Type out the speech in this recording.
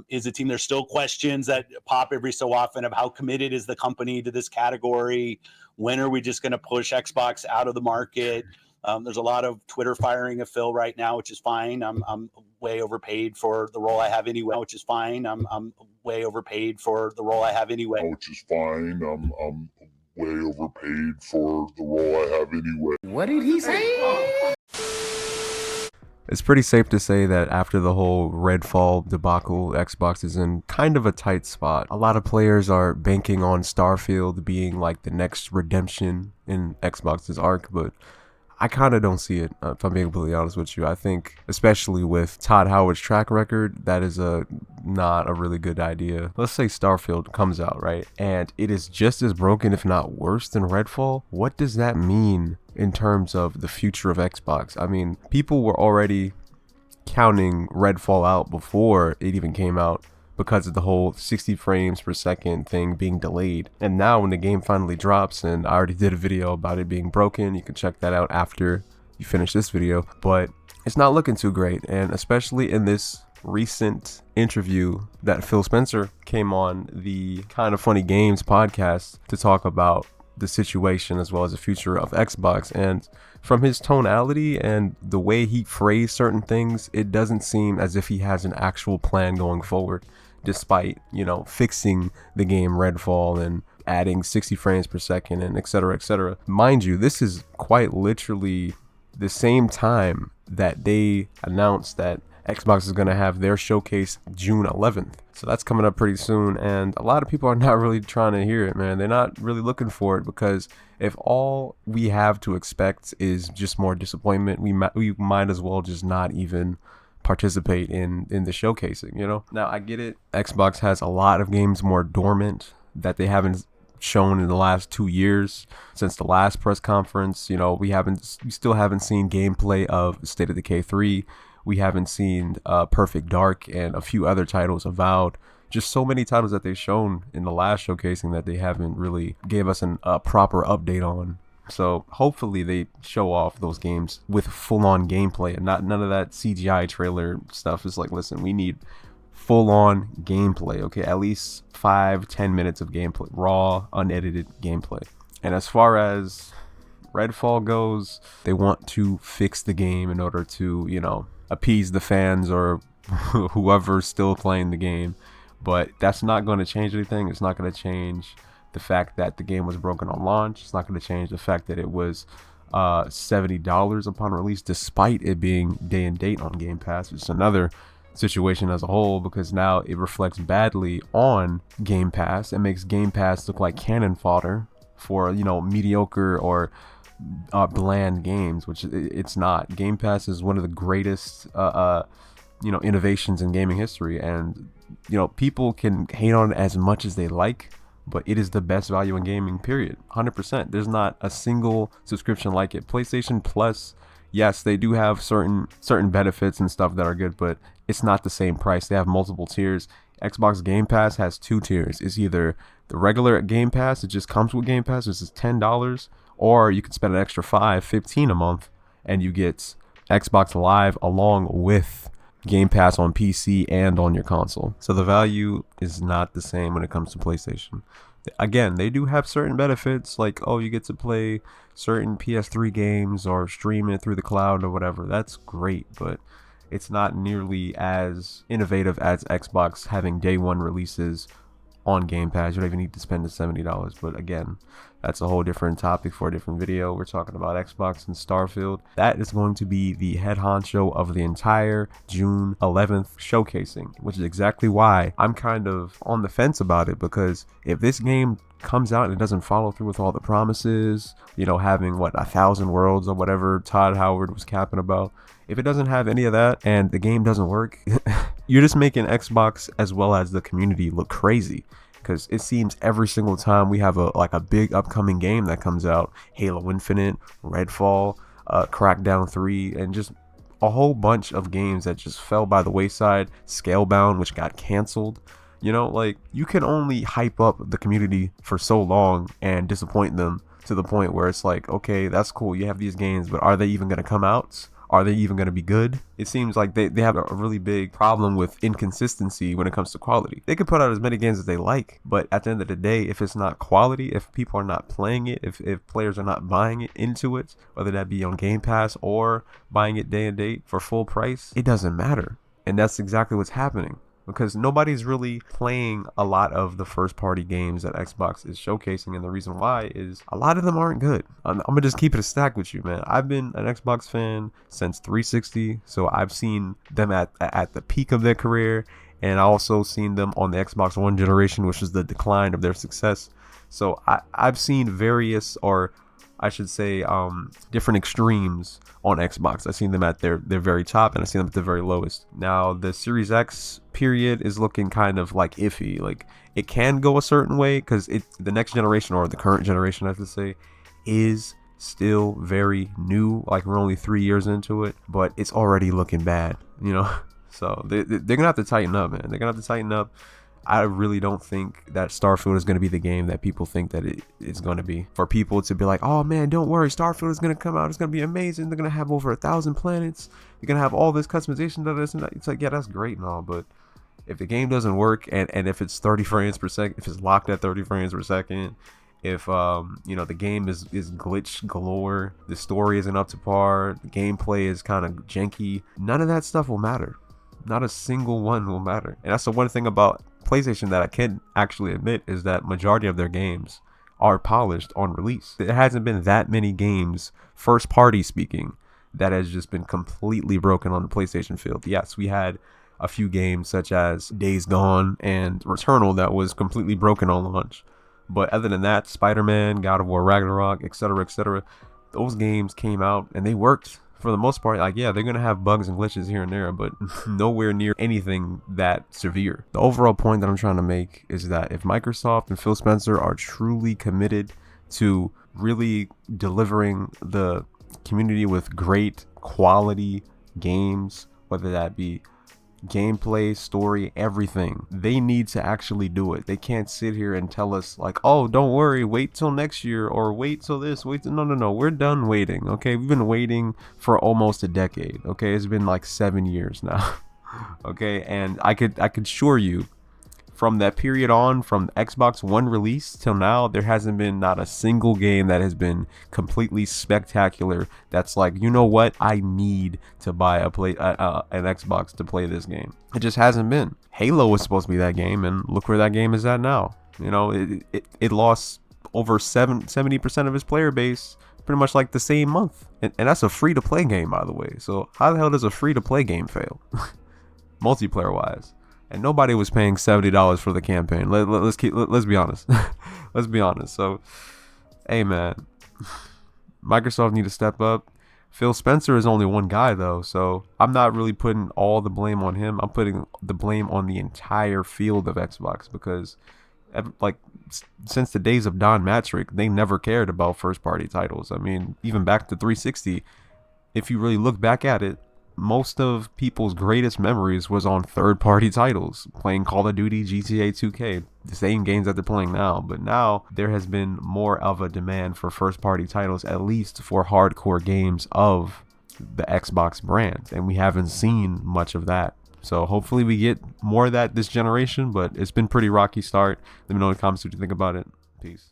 is a team. There's still questions that pop every so often of how committed is the company to this category. When are we just going to push Xbox out of the market? There's a lot of Twitter firing of Phil right now, which is fine. I'm way overpaid for the role I have anyway, which is fine. I'm way overpaid for the role I have anyway. Which is fine. I'm way overpaid for the role I have anyway. What did he say? It's pretty safe to say that after the whole Redfall debacle, Xbox is in kind of a tight spot. A lot of players are banking on Starfield being like the next redemption in Xbox's arc, but I kind of don't see it, if I'm being completely honest with you. I think, especially with Todd Howard's track record, that is not a really good idea. Let's say Starfield comes out, right? And it is just as broken, if not worse, than Redfall. What does that mean in terms of the future of Xbox? I mean, people were already counting Redfall out before it even came out, because of the whole 60 frames per second thing being delayed. And now when the game finally drops, and I already did a video about it being broken, you can check that out after you finish this video, but it's not looking too great. And especially in this recent interview that Phil Spencer came on the Kind of Funny Games podcast to talk about the situation as well as the future of Xbox, and from his tonality and the way he phrased certain things, it doesn't seem as if he has an actual plan going forward, despite, you know, fixing the game Redfall and adding 60 frames per second and etc, etc. Mind you, this is quite literally the same time that they announced that Xbox is going to have their showcase June 11th. So that's coming up pretty soon, and a lot of people are not really trying to hear it, man. They're not really looking for it, because if all we have to expect is just more disappointment, we might as well just not even participate in the showcasing, you know? Now, I get it. Xbox has a lot of games more dormant that they haven't shown in the last 2 years since the last press conference. You know, we still haven't seen gameplay of State of Decay 3. We haven't seen Perfect Dark and a few other titles, Avowed. Just so many titles that they've shown in the last showcasing that they haven't really gave us a proper update on. So hopefully they show off those games with full-on gameplay and none of that CGI trailer stuff. It's like, listen, we need full-on gameplay, okay? At least 5-10 minutes of gameplay, raw, unedited gameplay. And as far as Redfall goes, they want to fix the game in order to, you know, appease the fans or whoever's still playing the game. But that's not going to change anything. It's not going to change the fact that the game was broken on launch. It's not going to change the fact that it was $70 upon release, despite it being day and date on Game Pass. It's another situation as a whole, because now it reflects badly on Game Pass. It makes Game Pass look like cannon fodder for, you know, mediocre or bland games, which it's not. Game Pass is one of the greatest you know, innovations in gaming history, and you know, people can hate on it as much as they like, but it is the best value in gaming, period. 100%. There's not a single subscription like it. PlayStation Plus, yes, they do have certain benefits and stuff that are good, but it's not the same price. They have multiple tiers. Xbox Game Pass has 2 tiers. It's either the regular Game Pass, it just comes with Game Pass, which is $10, or you can spend an extra $15 a month and you get Xbox Live along with Game Pass on PC and on your console. So the value is not the same when it comes to PlayStation. Again, they do have certain benefits, like, oh, you get to play certain PS3 games or stream it through the cloud or whatever. That's great, but it's not nearly as innovative as Xbox having day one releases on Game Pass. You don't even need to spend the $70. But again, that's a whole different topic for a different video. We're talking about Xbox and Starfield. That is going to be the head honcho of the entire June 11th showcasing, which is exactly why I'm kind of on the fence about it, because if this game comes out and it doesn't follow through with all the promises, you know, having 1,000 worlds or whatever Todd Howard was capping about, if it doesn't have any of that and the game doesn't work, you're just making Xbox as well as the community look crazy. Because it seems every single time we have a big upcoming game that comes out, Halo Infinite, Redfall, Crackdown 3, and just a whole bunch of games that just fell by the wayside, Scalebound, which got canceled. You know, like, you can only hype up the community for so long and disappoint them to the point where it's like, okay, that's cool, you have these games, but are they even going to come out? Are they even going to be good? It seems like they have a really big problem with inconsistency when it comes to quality. They can put out as many games as they like, but at the end of the day, if it's not quality, if people are not playing it, if players are not buying it into it, whether that be on Game Pass or buying it day and date for full price, it doesn't matter. And that's exactly what's happening, because nobody's really playing a lot of the first party games that Xbox is showcasing. And the reason why is a lot of them aren't good. I'm gonna just keep it a stack with you, man. I've been an Xbox fan since 360, so I've seen them at the peak of their career, and I also seen them on the Xbox One generation, which is the decline of their success. So I've seen various, or I should say, different extremes on Xbox. I've seen them at their very top, and I've seen them at the very lowest. Now, the Series X period is looking kind of like iffy. Like, it can go a certain way because the next generation, or the current generation, I have to say, is still very new. Like, we're only 3 years into it, but it's already looking bad, you know? So they're gonna have to tighten up, man. They're gonna have to tighten up. I really don't think that Starfield is going to be the game that people think that it's going to be. For people to be like, oh man, don't worry, Starfield is going to come out, it's going to be amazing, they're going to have over 1,000 planets, you're going to have all this customization, it's like, yeah, that's great and all, but if the game doesn't work, and if it's 30 frames per second, if it's locked at 30 frames per second, if the game is glitch galore, the story isn't up to par, the gameplay is kind of janky, none of that stuff will matter. Not a single one will matter. And that's the one thing about PlayStation that I can actually admit, is that majority of their games are polished on release. There hasn't been that many games, first party speaking, that has just been completely broken on the PlayStation field. Yes, we had a few games such as Days Gone and Returnal that was completely broken on launch. But other than that, Spider-Man, God of War Ragnarok, etc., those games came out and they worked for the most part. Like, yeah, they're gonna have bugs and glitches here and there, but nowhere near anything that severe. The overall point that I'm trying to make is that if Microsoft and Phil Spencer are truly committed to really delivering the community with great quality games, whether that be gameplay, story, everything, they need to actually do it. They can't sit here and tell us like, oh, don't worry, wait till next year, or wait till this, no, we're done waiting. Okay, we've been waiting for almost a decade. Okay, it's been like 7 years now. Okay, and I could assure you, from that period on, from Xbox One release till now, there hasn't been not a single game that has been completely spectacular that's like, you know what, I need to buy an Xbox to play this game. It just hasn't been. Halo was supposed to be that game, and look where that game is at now. You know, it lost over 70% of its player base pretty much like the same month, and that's a free-to-play game, by the way. So how the hell does a free-to-play game fail, multiplayer wise? And nobody was paying $70 for the campaign. Let's be honest. Let's be honest. So, hey man, Microsoft need to step up. Phil Spencer is only one guy though, so I'm not really putting all the blame on him. I'm putting the blame on the entire field of Xbox, because like since the days of Don Mattrick, they never cared about first party titles. I mean, even back to 360, if you really look back at it, most of people's greatest memories was on third-party titles, playing Call of Duty, GTA 2K, the same games that they're playing now. But now there has been more of a demand for first-party titles, at least for hardcore games of the Xbox brand, and we haven't seen much of that. So hopefully we get more of that this generation, but it's been pretty rocky start. Let me know in the comments what you think about it. Peace.